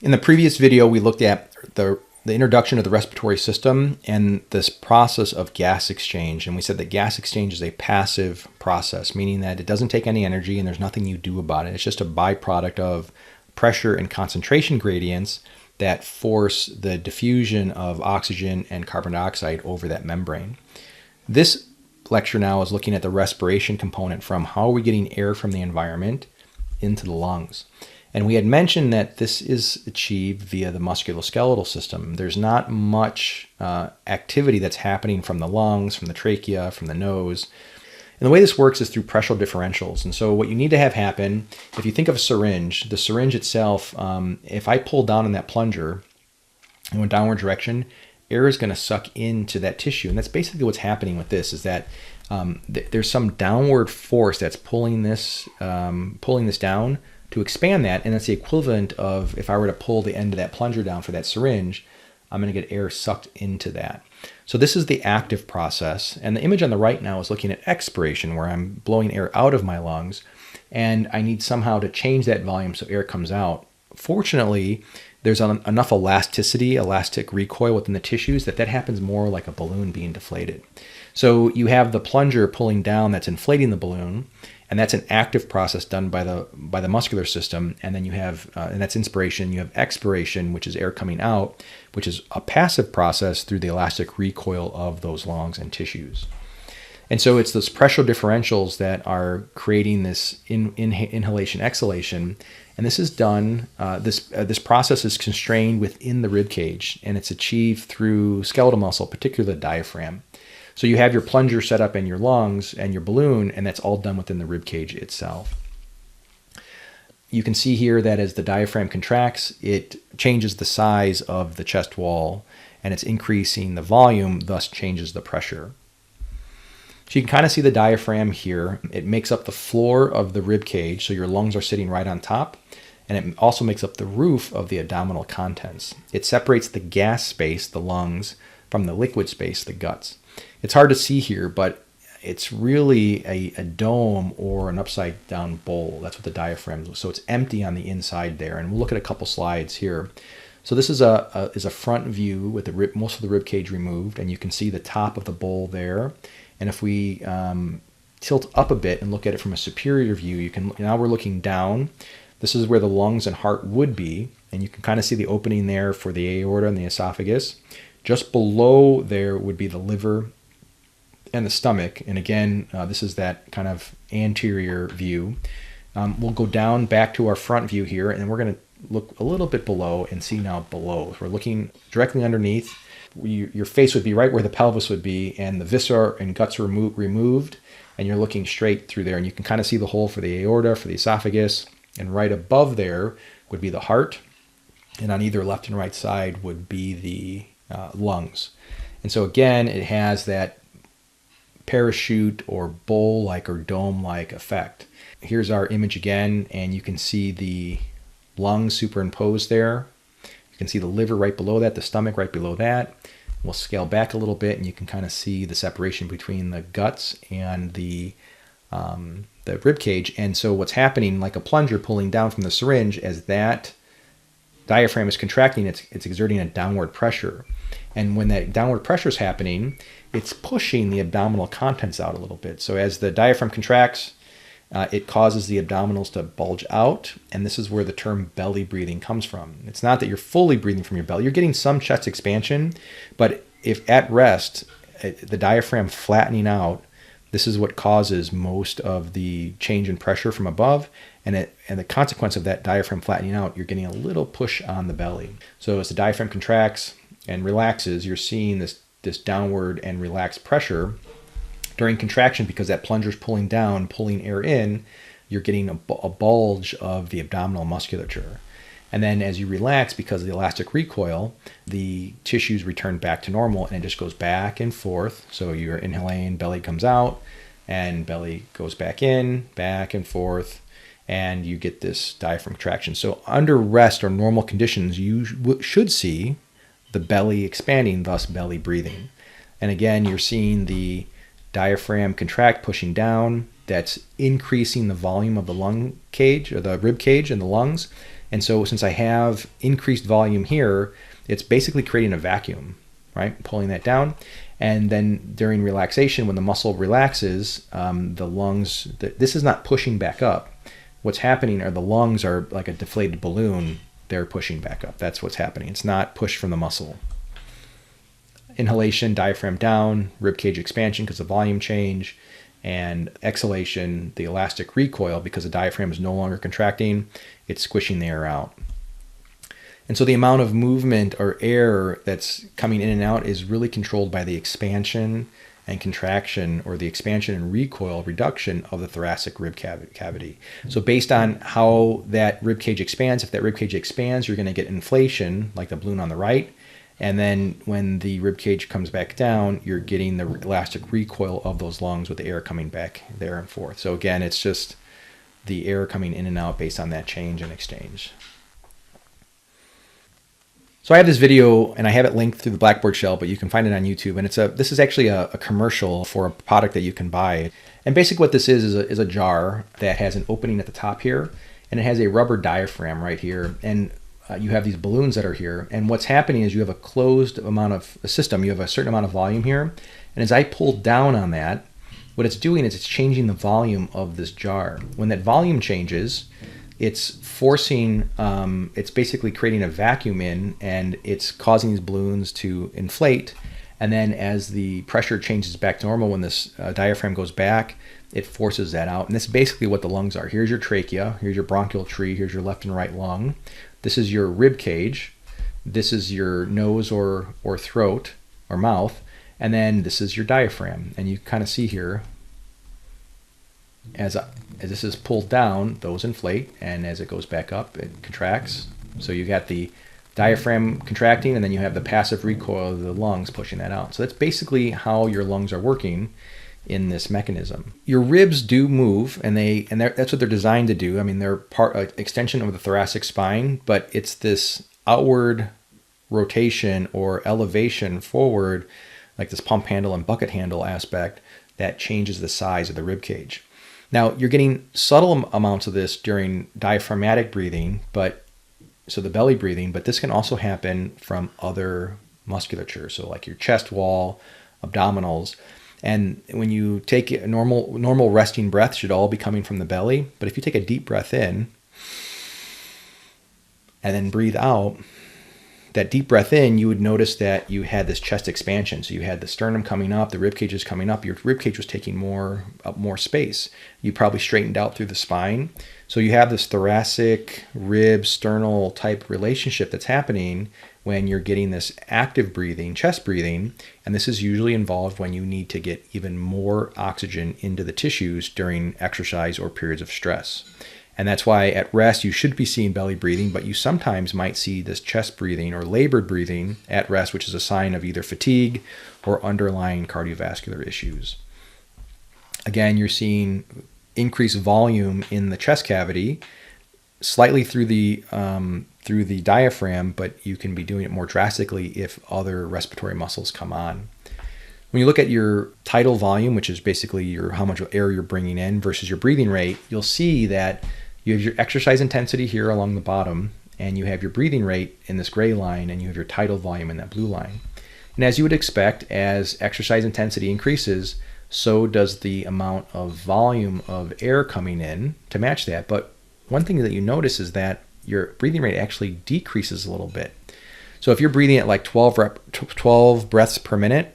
In the previous video, we looked at the introduction of the respiratory system and this process of gas exchange. And we said that gas exchange is a passive process, meaning that it doesn't take any energy and there's nothing you do about it. It's just a byproduct of pressure and concentration gradients that force the diffusion of oxygen and carbon dioxide over that membrane. This lecture now is looking at the respiration component, from how are we getting air from the environment into the lungs. And we had mentioned that this is achieved via the musculoskeletal system. There's not much activity that's happening from the lungs, from the trachea, from the nose. And the way this works is through pressure differentials. And so what you need to have happen, if you think of a syringe, the syringe itself, if I pull down on that plunger in a downward direction, air is going to suck into that tissue. And that's basically what's happening with this, is that there's some downward force that's pulling this down to expand that. And that's the equivalent of, if I were to pull the end of that plunger down for that syringe, I'm going to get air sucked into that. So this is the active process. And the image on the right now is looking at expiration, where I'm blowing air out of my lungs, and I need somehow to change that volume so air comes out. Fortunately, there's enough elastic recoil within the tissues that happens more like a balloon being deflated. So you have the plunger pulling down that's inflating the balloon, and that's an active process done by the muscular system. And then you have, and that's inspiration. You have expiration, which is air coming out, which is a passive process through the elastic recoil of those lungs and tissues. And so it's those pressure differentials that are creating this inhalation exhalation. And this is done, this process is constrained within the rib cage, and it's achieved through skeletal muscle, particularly the diaphragm. So you have your plunger set up in your lungs and your balloon, and that's all done within the rib cage itself. You can see here that as the diaphragm contracts, it changes the size of the chest wall, and it's increasing the volume, thus changes the pressure. So you can kind of see the diaphragm here. It makes up the floor of the rib cage, so your lungs are sitting right on top, and it also makes up the roof of the abdominal contents. It separates the gas space, the lungs, from the liquid space, the guts. It's hard to see here, but it's really a dome or an upside down bowl. That's what the diaphragm is. So it's empty on the inside there. And we'll look at a couple slides here. So this is a front view with most of the rib cage removed, and you can see the top of the bowl there. And if we tilt up a bit and look at it from a superior view, now we're looking down. This is where the lungs and heart would be, and you can kind of see the opening there for the aorta and the esophagus. Just below there would be the liver and the stomach. And again, this is that kind of anterior view. We'll go down back to our front view here, and we're going to look a little bit below and see now below. So we're looking directly underneath. Your face would be right where the pelvis would be, and the viscera and guts are removed, and you're looking straight through there. And you can kind of see the hole for the aorta, for the esophagus, and right above there would be the heart, and on either left and right side would be the lungs. And so again, it has that parachute or bowl-like or dome-like effect. Here's our image again, and you can see the lungs superimposed there. You can see the liver right below that, the stomach right below that. We'll scale back a little bit, and you can kind of see the separation between the guts and the rib cage. And so what's happening, like a plunger pulling down from the syringe, as that diaphragm is contracting, it's exerting a downward pressure. And when that downward pressure is happening, it's pushing the abdominal contents out a little bit. So as the diaphragm contracts, it causes the abdominals to bulge out. And this is where the term belly breathing comes from. It's not that you're fully breathing from your belly. You're getting some chest expansion. But if at rest, the diaphragm flattening out, this is what causes most of the change in pressure from above. And the consequence of that diaphragm flattening out, you're getting a little push on the belly. So as the diaphragm contracts and relaxes, you're seeing this downward and relaxed pressure during contraction, because that plunger is pulling down, pulling air in. You're getting a bulge of the abdominal musculature. And then as you relax, because of the elastic recoil, the tissues return back to normal, and it just goes back and forth. So you're inhaling, belly comes out, and belly goes back in, back and forth, and you get this diaphragm contraction. So under rest or normal conditions, you should see the belly expanding, thus belly breathing. And again, you're seeing the diaphragm contract, pushing down. That's increasing the volume of the lung cage or the rib cage and the lungs. And so since I have increased volume here, it's basically creating a vacuum, right? Pulling that down. And then during relaxation, when the muscle relaxes, the lungs, this is not pushing back up. What's happening are the lungs are like a deflated balloon. They're pushing back up. That's what's happening. It's not push from the muscle. Inhalation, diaphragm down, ribcage expansion because of volume change, and exhalation, the elastic recoil, because the diaphragm is no longer contracting, it's squishing the air out. And so the amount of movement or air that's coming in and out is really controlled by the expansion and contraction, or the expansion and recoil reduction of the thoracic rib cavity. So based on how that rib cage expands, if that rib cage expands, you're going to get inflation like the balloon on the right. And then when the rib cage comes back down, you're getting the elastic recoil of those lungs with the air coming back there and forth. So again, it's just the air coming in and out based on that change and exchange. So I have this video, and I have it linked through the Blackboard shell, but you can find it on YouTube. And this is actually a commercial for a product that you can buy. And basically what this is a jar that has an opening at the top here, and it has a rubber diaphragm right here. And you have these balloons that are here. And what's happening is you have a closed amount of a system. You have a certain amount of volume here. And as I pull down on that, what it's doing is it's changing the volume of this jar. When that volume changes, it's forcing, it's basically creating a vacuum in, and it's causing these balloons to inflate. And then as the pressure changes back to normal, when this diaphragm goes back, it forces that out. And this is basically what the lungs are. Here's your trachea, here's your bronchial tree, here's your left and right lung. This is your rib cage. This is your nose or throat or mouth. And then this is your diaphragm. And you kind of see here, as this is pulled down, those inflate, and as it goes back up, it contracts. So you got the diaphragm contracting, and then you have the passive recoil of the lungs pushing that out. So that's basically how your lungs are working in this mechanism. Your ribs do move, and that's what they're designed to do. I mean, they're extension of the thoracic spine, but it's this outward rotation or elevation forward, like this pump handle and bucket handle aspect, that changes the size of the rib cage. Now, you're getting subtle amounts of this during diaphragmatic breathing, so the belly breathing, but this can also happen from other musculature, so like your chest wall, abdominals. And when you take a normal resting breath should all be coming from the belly, but if you take a deep breath in and then breathe out, that deep breath in, you would notice that you had this chest expansion. So you had the sternum coming up, the rib cage is coming up, your rib cage was taking more space. You probably straightened out through the spine. So you have this thoracic, rib, sternal type relationship that's happening when you're getting this active breathing, chest breathing, and this is usually involved when you need to get even more oxygen into the tissues during exercise or periods of stress. And that's why at rest you should be seeing belly breathing, but you sometimes might see this chest breathing or labored breathing at rest, which is a sign of either fatigue or underlying cardiovascular issues. Again, you're seeing increased volume in the chest cavity, slightly through the diaphragm, but you can be doing it more drastically if other respiratory muscles come on. When you look at your tidal volume, which is basically how much air you're bringing in versus your breathing rate, you'll see that you have your exercise intensity here along the bottom, and you have your breathing rate in this gray line, and you have your tidal volume in that blue line. And as you would expect, as exercise intensity increases, so does the amount of volume of air coming in to match that. But one thing that you notice is that your breathing rate actually decreases a little bit. So if you're breathing at like 12 breaths per minute,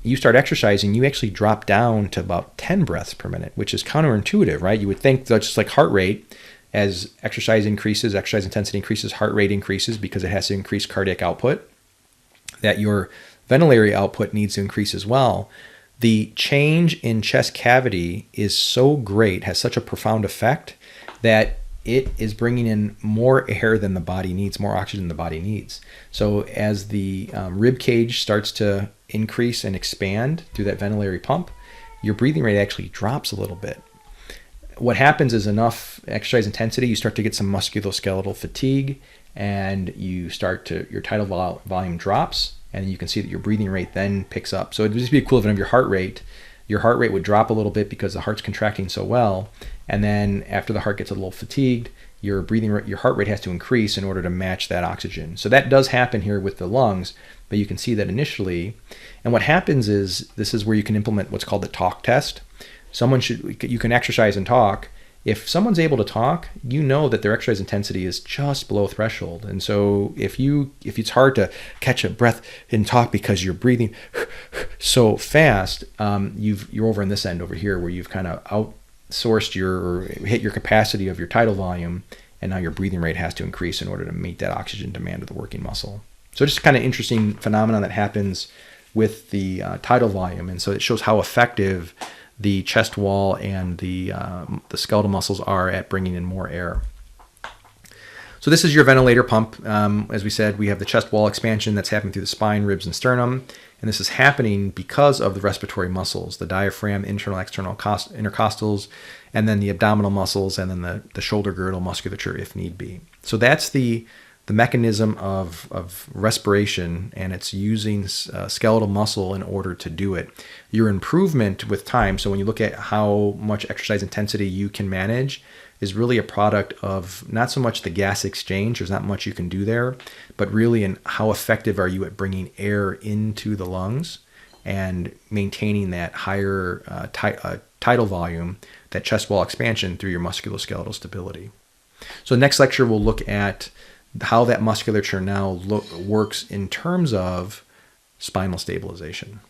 you start exercising, you actually drop down to about 10 breaths per minute, which is counterintuitive, right? You would think that's just like heart rate. As exercise increases, exercise intensity increases, heart rate increases because it has to increase cardiac output, that your ventilatory output needs to increase as well. The change in chest cavity is so great, has such a profound effect, that it is bringing in more air than the body needs, more oxygen than the body needs. So as the rib cage starts to increase and expand through that ventilatory pump, your breathing rate actually drops a little bit. What happens is enough exercise intensity, you start to get some musculoskeletal fatigue, and your tidal volume drops, and you can see that your breathing rate then picks up. So it would just be equivalent of your heart rate. Your heart rate would drop a little bit because the heart's contracting so well, and then after the heart gets a little fatigued, your breathing rate, your heart rate has to increase in order to match that oxygen. So that does happen here with the lungs, but you can see that initially. And what happens is, this is where you can implement what's called the talk test. You can exercise and talk. If someone's able to talk, you know that their exercise intensity is just below threshold. And so if it's hard to catch a breath and talk because you're breathing so fast, you're over in this end over here where you've kind of outsourced or hit your capacity of your tidal volume, and now your breathing rate has to increase in order to meet that oxygen demand of the working muscle. So just kind of interesting phenomenon that happens with the tidal volume, and so it shows how effective the chest wall and the skeletal muscles are at bringing in more air. So this is your ventilator pump. As we said, we have the chest wall expansion that's happening through the spine, ribs, and sternum. And this is happening because of the respiratory muscles, the diaphragm, internal, external, intercostals, and then the abdominal muscles, and then the shoulder girdle musculature if need be. So that's the mechanism of respiration, and it's using skeletal muscle in order to do it. Your improvement with time, so when you look at how much exercise intensity you can manage, is really a product of not so much the gas exchange, there's not much you can do there, but really in how effective are you at bringing air into the lungs and maintaining that higher tidal volume, that chest wall expansion through your musculoskeletal stability. So next lecture we'll look at how that musculature now works in terms of spinal stabilization.